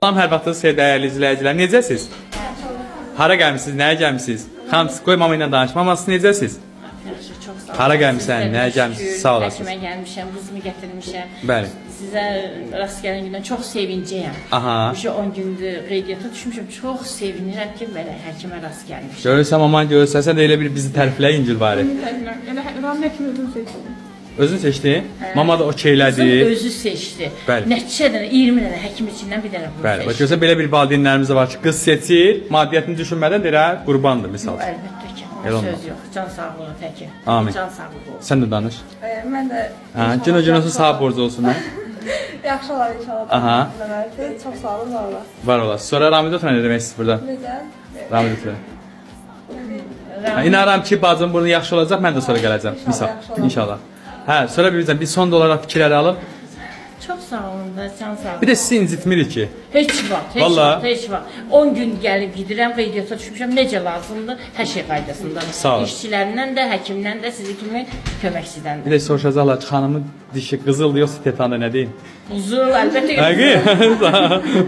Salam, hər vaxtınız xeyir dəyərli izləyicilər. Necəsiz? Hara gəlmisiniz? Nəyə gəlmisiniz? Xanım, qoy mama ilə danışmamasınız. Necəsiz? Yaxşı, çox sağ olun. Hara gəlmisən? Nəyə gəlmisiniz? Sağ olasınız. Həkimə gəlmişəm, qızımı gətirmişəm. Bəli. Sizə rast gələn gündən çox sevincliyəm. Aha. Bu 10 gündür qeydiyyata düşmüşəm. Çox sevinirəm ki, belə həkimə rast gəlmişəm. Görürsən maman, görürsən, sən də elə bir bizi təriflə İncil bari. Elə Rami həkim özüm seçdim. Özün seçdin? Mama da okeylədi. Qızım özü seçdi. Bəli. Neçə dənə, 20 dənə həkim içindən bir dənə bunu Bəli, bax seçdi. görürsən belə bir valideynlərimiz də var ki, qız seçir, maddiyyətini düşünmədən deyir, qurbandır misal. Əlbəttə ki, Elə o olmaz. söz yox. Can sağlığı təki. Amin. Can sağlığı olsun. Sən də danış. Mən də Hə, günə sağ borcu olsun hə. yaxşı olar inşallah. Aha. Deməli, çox sağ olun, var olasın. Var olasın. Sonra Ramidə oturan nə demək istəyir burada? Necə? Ramidə oturan. Hə, inanıram ki, bacım bunu yaxşı olacaq, mən də sonra gələcəm. Misal. yaxşı olacaq. İnşallah. Hə, sonra bir son olaraq fikirləri alıb. Çox sağ olun da, can sağlığı. Bir də sizi incitmirik ki. Heç vaxt, heç Vallahi. vaxt, heç vaxt. 10 gün gəlib gedirəm, qeydiyyata düşmüşəm. Necə lazımdır? Hər şey qaydasında. Sağ olun. İşçilərindən də, həkimdən də, sizi kimi köməkçidən Bir də. də soruşacaqlar ki, xanımın dişi qızıldır yoxsa tetanda nə deyim? Uzun, əlbəttə ki. Həqiqi?